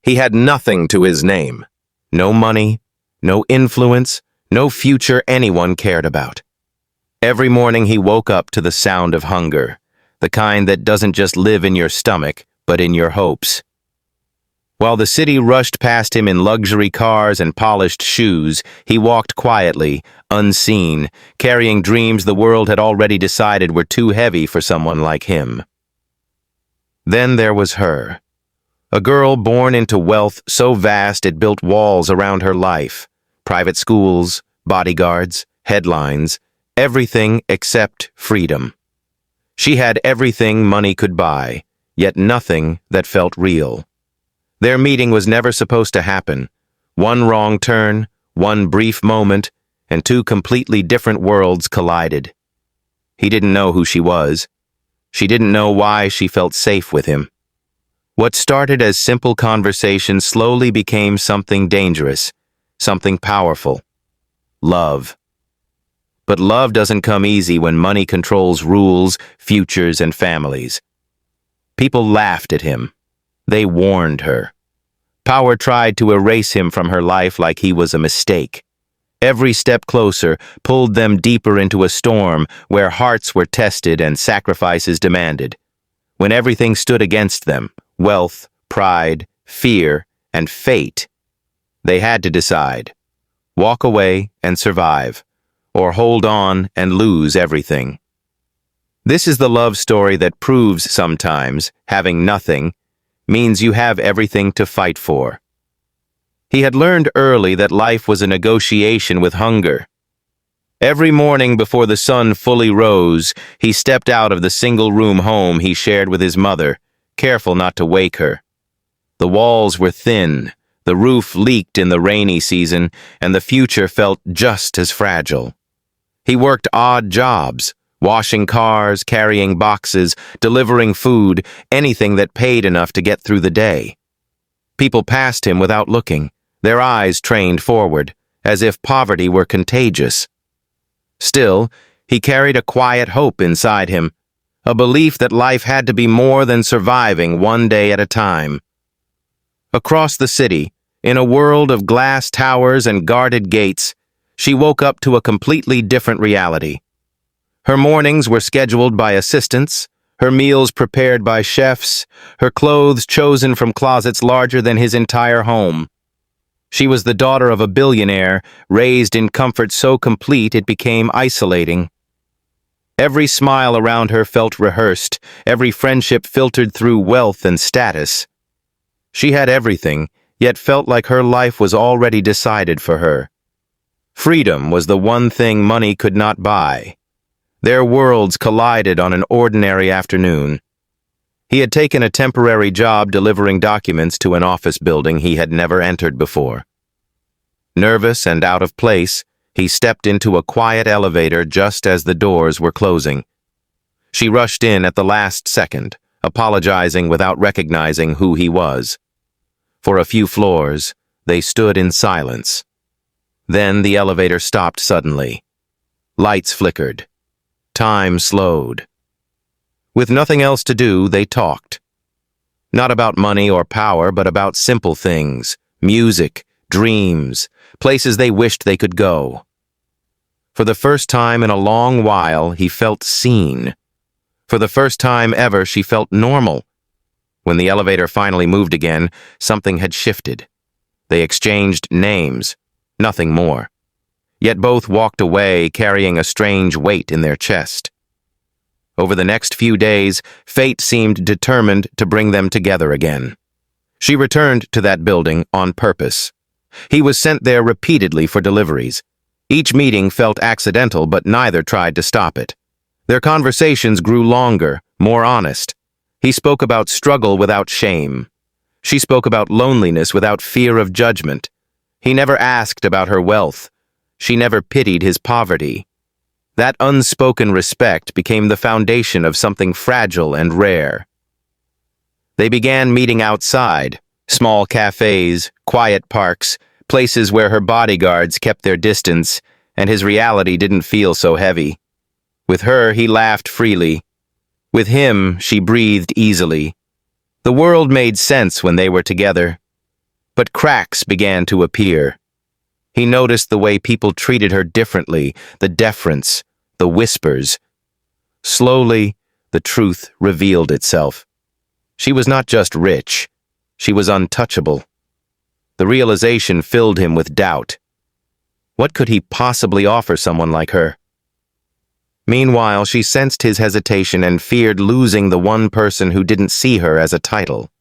He had nothing to his name. No money, no influence, no future anyone cared about. Every morning he woke up to the sound of hunger, the kind that doesn't just live in your stomach, but in your hopes. While the city rushed past him in luxury cars and polished shoes, he walked quietly, unseen, carrying dreams the world had already decided were too heavy for someone like him. Then there was her. A girl born into wealth so vast it built walls around her life. Private schools, bodyguards, headlines, everything except freedom. She had everything money could buy, yet nothing that felt real. Their meeting was never supposed to happen. One wrong turn, one brief moment, and two completely different worlds collided. He didn't know who she was. She didn't know why she felt safe with him. What started as simple conversation slowly became something dangerous, something powerful. Love. But love doesn't come easy when money controls rules, futures, and families. People laughed at him. They warned her. Power tried to erase him from her life like he was a mistake. Every step closer pulled them deeper into a storm where hearts were tested and sacrifices demanded. When everything stood against them, wealth, pride, fear, and fate, they had to decide. Walk away and survive, or hold on and lose everything. This is the love story that proves sometimes having nothing means you have everything to fight for. He had learned early that life was a negotiation with hunger. Every morning before the sun fully rose, he stepped out of the single-room home he shared with his mother, careful not to wake her. The walls were thin, the roof leaked in the rainy season, and the future felt just as fragile. He worked odd jobs, washing cars, carrying boxes, delivering food, anything that paid enough to get through the day. People passed him without looking, their eyes trained forward, as if poverty were contagious. Still, he carried a quiet hope inside him, a belief that life had to be more than surviving one day at a time. Across the city, in a world of glass towers and guarded gates, she woke up to a completely different reality. Her mornings were scheduled by assistants, her meals prepared by chefs, her clothes chosen from closets larger than his entire home. She was the daughter of a billionaire, raised in comfort so complete it became isolating. Every smile around her felt rehearsed, every friendship filtered through wealth and status. She had everything, yet felt like her life was already decided for her. Freedom was the one thing money could not buy. Their worlds collided on an ordinary afternoon. He had taken a temporary job delivering documents to an office building he had never entered before. Nervous and out of place, he stepped into a quiet elevator just as the doors were closing. She rushed in at the last second, apologizing without recognizing who he was. For a few floors, they stood in silence. Then the elevator stopped suddenly. Lights flickered. Time slowed. With nothing else to do, they talked. Not about money or power, but about simple things, music, dreams, places they wished they could go. For the first time in a long while, he felt seen. For the first time ever, she felt normal. When the elevator finally moved again, something had shifted. They exchanged names, nothing more. Yet both walked away carrying a strange weight in their chest. Over the next few days, fate seemed determined to bring them together again. She returned to that building on purpose. He was sent there repeatedly for deliveries. Each meeting felt accidental, but neither tried to stop it. Their conversations grew longer, more honest. He spoke about struggle without shame. She spoke about loneliness without fear of judgment. He never asked about her wealth. She never pitied his poverty. That unspoken respect became the foundation of something fragile and rare. They began meeting outside, small cafes, quiet parks, places where her bodyguards kept their distance, and his reality didn't feel so heavy. With her, he laughed freely. With him, she breathed easily. The world made sense when they were together. But cracks began to appear. He noticed the way people treated her differently, the deference, the whispers. Slowly, the truth revealed itself. She was not just rich, she was untouchable. The realization filled him with doubt. What could he possibly offer someone like her? Meanwhile, she sensed his hesitation and feared losing the one person who didn't see her as a title.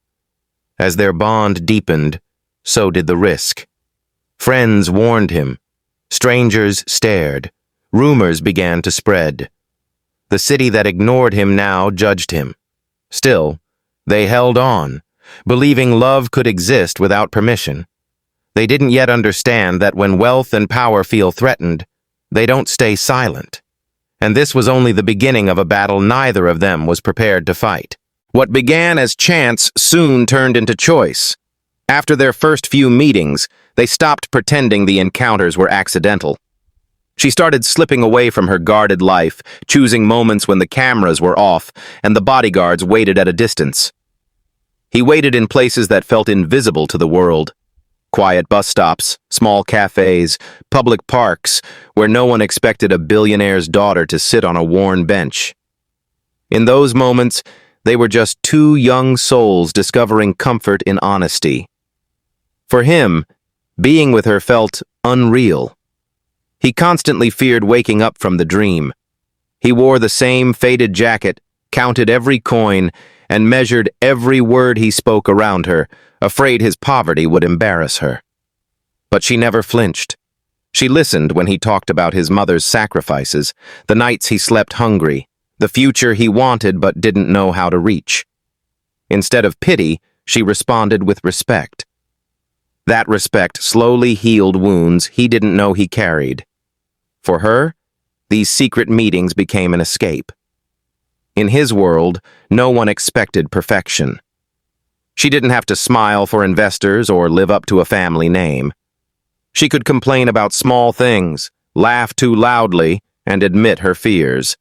As their bond deepened, so did the risk. Friends warned him. Strangers stared. Rumors began to spread. The city that ignored him now judged him. Still, they held on, believing love could exist without permission. They didn't yet understand that when wealth and power feel threatened, they don't stay silent. And this was only the beginning of a battle neither of them was prepared to fight. What began as chance soon turned into choice. After their first few meetings, they stopped pretending the encounters were accidental. She started slipping away from her guarded life, choosing moments when the cameras were off and the bodyguards waited at a distance. He waited in places that felt invisible to the world. Quiet bus stops, small cafes, public parks, where no one expected a billionaire's daughter to sit on a worn bench. In those moments, they were just two young souls discovering comfort in honesty. For him, being with her felt unreal. He constantly feared waking up from the dream. He wore the same faded jacket, counted every coin, and measured every word he spoke around her, afraid his poverty would embarrass her. But she never flinched. She listened when he talked about his mother's sacrifices, the nights he slept hungry, the future he wanted but didn't know how to reach. Instead of pity, she responded with respect. That respect slowly healed wounds he didn't know he carried. For her, these secret meetings became an escape. In his world, no one expected perfection. She didn't have to smile for investors or live up to a family name. She could complain about small things, laugh too loudly, and admit her fears.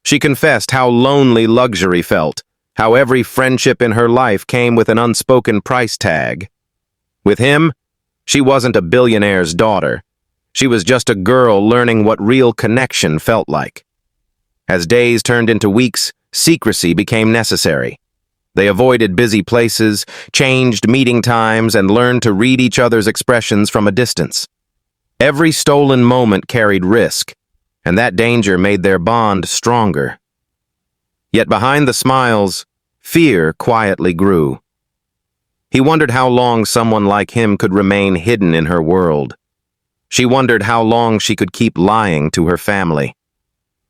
She confessed how lonely luxury felt, how every friendship in her life came with an unspoken price tag. With him, she wasn't a billionaire's daughter. She was just a girl learning what real connection felt like. As days turned into weeks, secrecy became necessary. They avoided busy places, changed meeting times, and learned to read each other's expressions from a distance. Every stolen moment carried risk, and that danger made their bond stronger. Yet behind the smiles, fear quietly grew. He wondered how long someone like him could remain hidden in her world. She wondered how long she could keep lying to her family.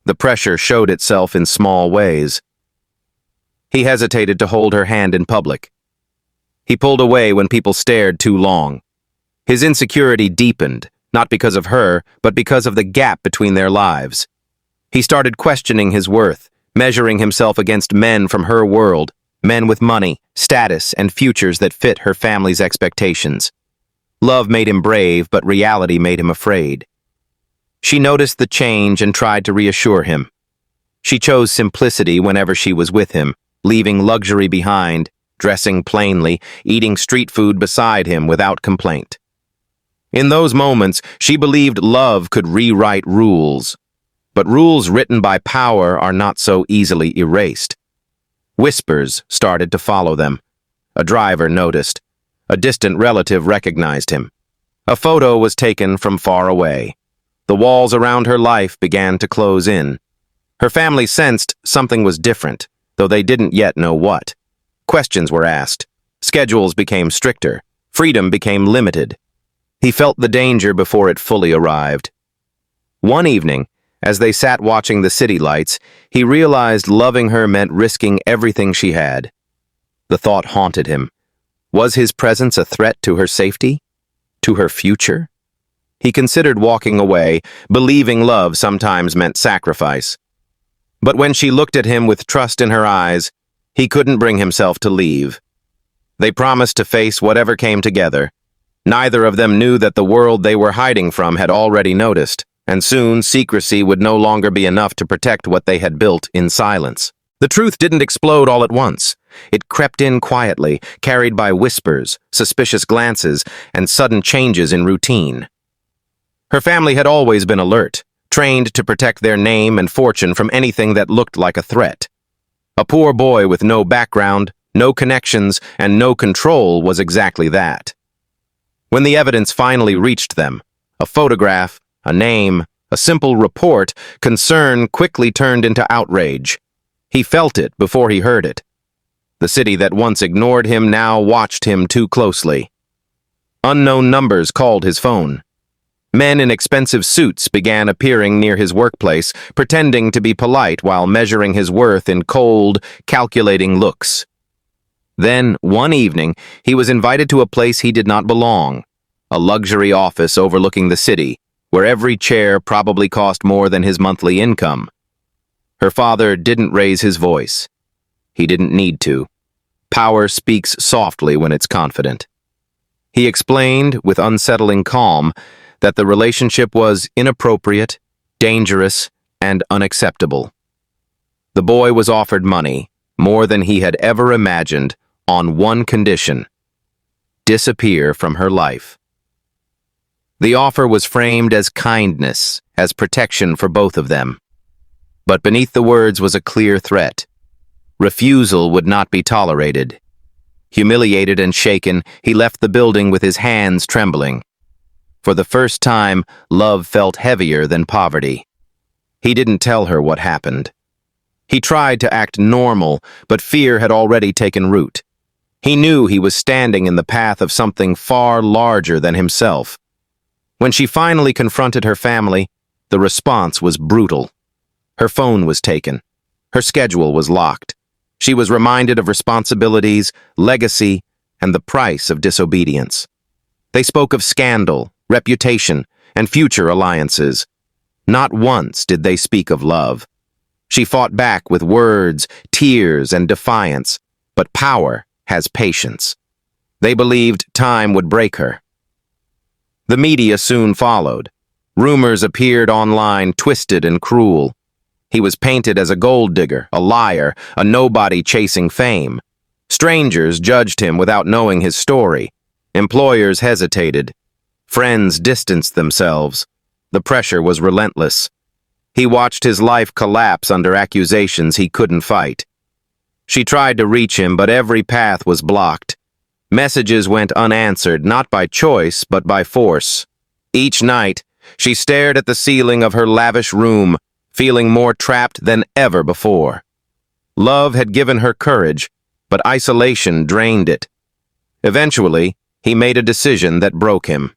The pressure showed itself in small ways. He hesitated to hold her hand in public. He pulled away when people stared too long. His insecurity deepened, not because of her, but because of the gap between their lives. He started questioning his worth, measuring himself against men from her world, men with money, status, and futures that fit her family's expectations. Love made him brave, but reality made him afraid. She noticed the change and tried to reassure him. She chose simplicity whenever she was with him, leaving luxury behind, dressing plainly, eating street food beside him without complaint. In those moments, she believed love could rewrite rules. But rules written by power are not so easily erased. Whispers started to follow them. A driver noticed. A distant relative recognized him. A photo was taken from far away. The walls around her life began to close in. Her family sensed something was different, though they didn't yet know what. Questions were asked. Schedules became stricter. Freedom became limited. He felt the danger before it fully arrived. One evening, as they sat watching the city lights, he realized loving her meant risking everything she had. The thought haunted him. Was his presence a threat to her safety? To her future? He considered walking away, believing love sometimes meant sacrifice. But when she looked at him with trust in her eyes, he couldn't bring himself to leave. They promised to face whatever came together. Neither of them knew that the world they were hiding from had already noticed, and soon secrecy would no longer be enough to protect what they had built in silence. The truth didn't explode all at once. It crept in quietly, carried by whispers, suspicious glances, and sudden changes in routine. Her family had always been alert, trained to protect their name and fortune from anything that looked like a threat. A poor boy with no background, no connections, and no control was exactly that. When the evidence finally reached them, a photograph, a name, a simple report, concern quickly turned into outrage. He felt it before he heard it. The city that once ignored him now watched him too closely. Unknown numbers called his phone. Men in expensive suits began appearing near his workplace, pretending to be polite while measuring his worth in cold, calculating looks. Then, one evening, he was invited to a place he did not belong, a luxury office overlooking the city, where every chair probably cost more than his monthly income. Her father didn't raise his voice. He didn't need to. Power speaks softly when it's confident. He explained, with unsettling calm, that the relationship was inappropriate, dangerous, and unacceptable. The boy was offered money, more than he had ever imagined, on one condition: disappear from her life. The offer was framed as kindness, as protection for both of them. But beneath the words was a clear threat. Refusal would not be tolerated. Humiliated and shaken, he left the building with his hands trembling. For the first time, love felt heavier than poverty. He didn't tell her what happened. He tried to act normal, but fear had already taken root. He knew he was standing in the path of something far larger than himself. When she finally confronted her family, the response was brutal. Her phone was taken. Her schedule was locked. She was reminded of responsibilities, legacy, and the price of disobedience. They spoke of scandal, reputation, and future alliances. Not once did they speak of love. She fought back with words, tears, and defiance, but power has patience. They believed time would break her. The media soon followed. Rumors appeared online, twisted and cruel. He was painted as a gold digger, a liar, a nobody chasing fame. Strangers judged him without knowing his story. Employers hesitated. Friends distanced themselves. The pressure was relentless. He watched his life collapse under accusations he couldn't fight. She tried to reach him, but every path was blocked. Messages went unanswered, not by choice, but by force. Each night, she stared at the ceiling of her lavish room, feeling more trapped than ever before. Love had given her courage, but isolation drained it. Eventually, he made a decision that broke him.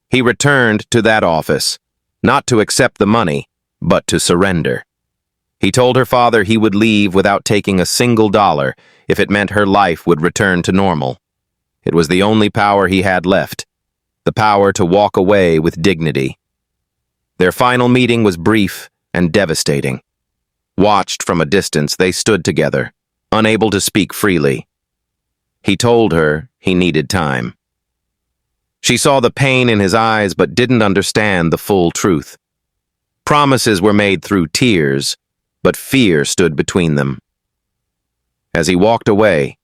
He returned to that office, not to accept the money, but to surrender. He told her father he would leave without taking a single dollar if it meant her life would return to normal. It was the only power he had left, the power to walk away with dignity. Their final meeting was brief and devastating. Watched from a distance, they stood together, unable to speak freely. He told her he needed time. She saw the pain in his eyes but didn't understand the full truth. Promises were made through tears, but fear stood between them. As he walked away,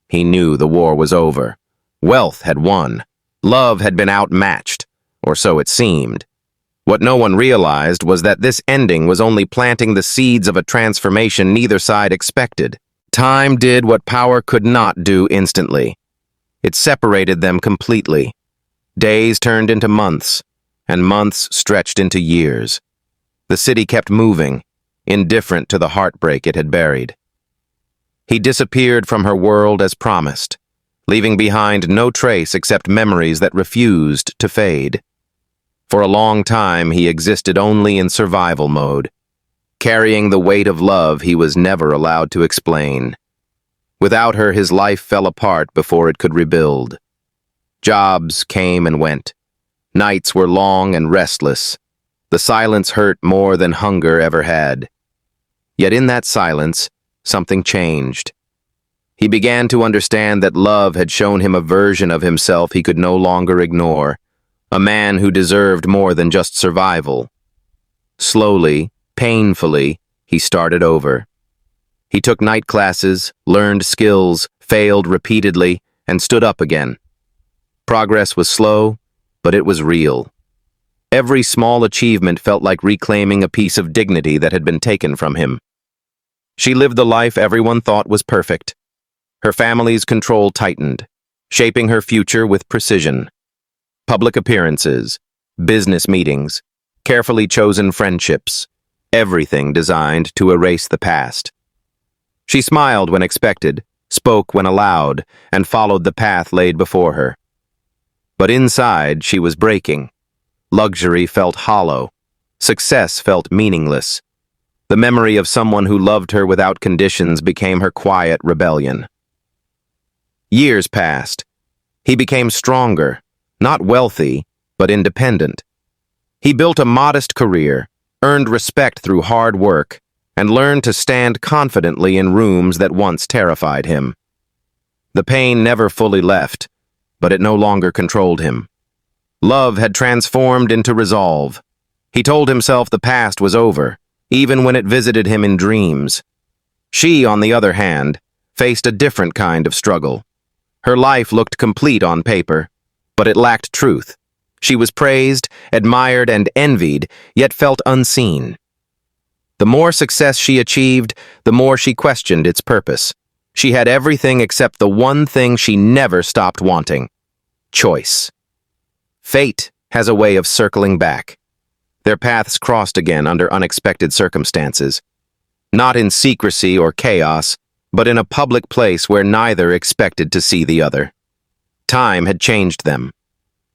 he knew the war was over. Wealth had won. Love had been outmatched, or so it seemed. What no one realized was that this ending was only planting the seeds of a transformation neither side expected. Time did what power could not do instantly. It separated them completely. Days turned into months, and months stretched into years. The city kept moving, indifferent to the heartbreak it had buried. He disappeared from her world as promised, leaving behind no trace except memories that refused to fade. For a long time, he existed only in survival mode, carrying the weight of love he was never allowed to explain. Without her, his life fell apart before it could rebuild. Jobs came and went. Nights were long and restless. The silence hurt more than hunger ever had. Yet in that silence, something changed. He began to understand that love had shown him a version of himself he could no longer ignore, a man who deserved more than just survival. Slowly, painfully, he started over. He took night classes, learned skills, failed repeatedly, and stood up again. Progress was slow, but it was real. Every small achievement felt like reclaiming a piece of dignity that had been taken from him. She lived the life everyone thought was perfect. Her family's control tightened, shaping her future with precision. Public appearances, business meetings, carefully chosen friendships, everything designed to erase the past. She smiled when expected, spoke when allowed, and followed the path laid before her. But inside, she was breaking. Luxury felt hollow. Success felt meaningless. The memory of someone who loved her without conditions became her quiet rebellion. Years passed. He became stronger, not wealthy, but independent. He built a modest career, earned respect through hard work, and learned to stand confidently in rooms that once terrified him. The pain never fully left, but it no longer controlled him. Love had transformed into resolve. He told himself the past was over, even when it visited him in dreams. She, on the other hand, faced a different kind of struggle. Her life looked complete on paper, but it lacked truth. She was praised, admired, and envied, yet felt unseen. The more success she achieved, the more she questioned its purpose. She had everything except the one thing she never stopped wanting: choice. Fate has a way of circling back. Their paths crossed again under unexpected circumstances. Not in secrecy or chaos, but in a public place where neither expected to see the other. Time had changed them.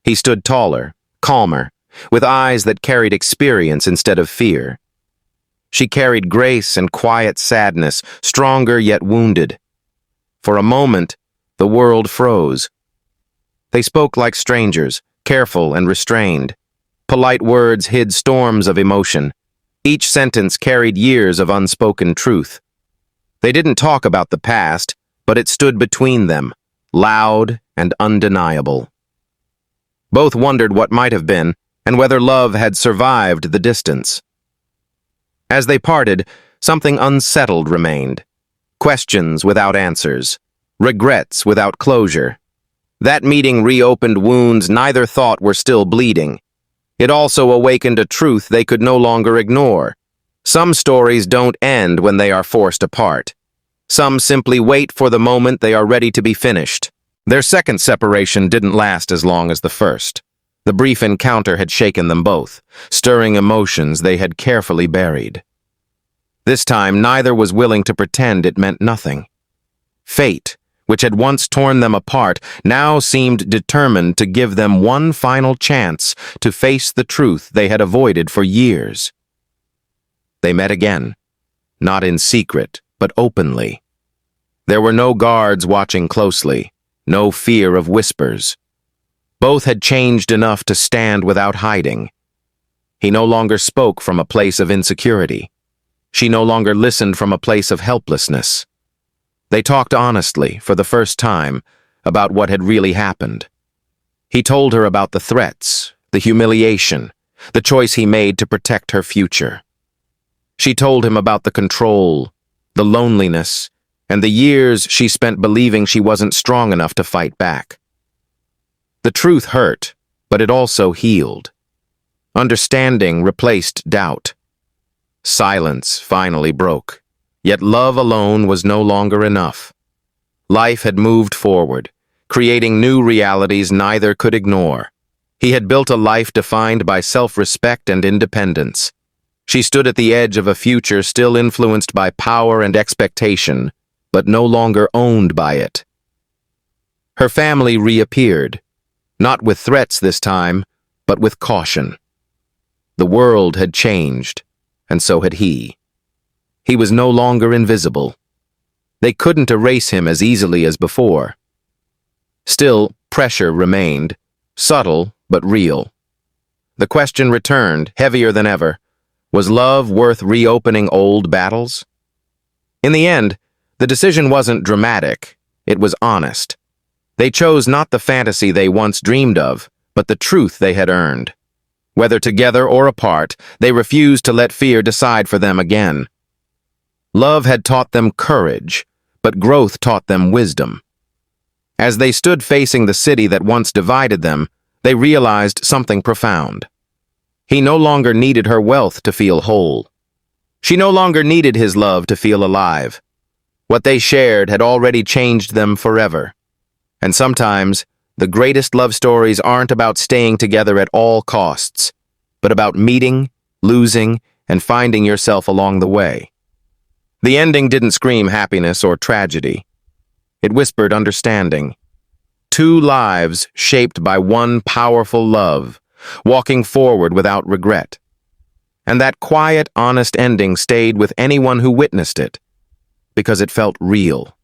He stood taller, calmer, with eyes that carried experience instead of fear. She carried grace and quiet sadness, stronger yet wounded. For a moment, the world froze. They spoke like strangers, careful and restrained. Polite words hid storms of emotion. Each sentence carried years of unspoken truth. They didn't talk about the past, but it stood between them, loud and undeniable. Both wondered what might have been, and whether love had survived the distance. As they parted, something unsettled remained. Questions without answers. Regrets without closure. That meeting reopened wounds neither thought were still bleeding. It also awakened a truth they could no longer ignore. Some stories don't end when they are forced apart. Some simply wait for the moment they are ready to be finished. Their second separation didn't last as long as the first. The brief encounter had shaken them both, stirring emotions they had carefully buried. This time, neither was willing to pretend it meant nothing. Fate, which had once torn them apart, now seemed determined to give them one final chance to face the truth they had avoided for years. They met again, not in secret, but openly. There were no guards watching closely, no fear of whispers. Both had changed enough to stand without hiding. He no longer spoke from a place of insecurity. She no longer listened from a place of helplessness. They talked honestly, for the first time, about what had really happened. He told her about the threats, the humiliation, the choice he made to protect her future. She told him about the control, the loneliness, and the years she spent believing she wasn't strong enough to fight back. The truth hurt, but it also healed. Understanding replaced doubt. Silence finally broke. Yet love alone was no longer enough. Life had moved forward, creating new realities neither could ignore. He had built a life defined by self-respect and independence. She stood at the edge of a future still influenced by power and expectation, but no longer owned by it. Her family reappeared, not with threats this time, but with caution. The world had changed, and so had he. He was no longer invisible. They couldn't erase him as easily as before. Still, pressure remained, subtle but real. The question returned, heavier than ever. Was love worth reopening old battles? In the end, the decision wasn't dramatic, it was honest. They chose not the fantasy they once dreamed of, but the truth they had earned. Whether together or apart, they refused to let fear decide for them again. Love had taught them courage, but growth taught them wisdom. As they stood facing the city that once divided them, they realized something profound. He no longer needed her wealth to feel whole. She no longer needed his love to feel alive. What they shared had already changed them forever. And sometimes, the greatest love stories aren't about staying together at all costs, but about meeting, losing, and finding yourself along the way. The ending didn't scream happiness or tragedy. It whispered understanding. Two lives shaped by one powerful love, walking forward without regret. And that quiet, honest ending stayed with anyone who witnessed it, because it felt real.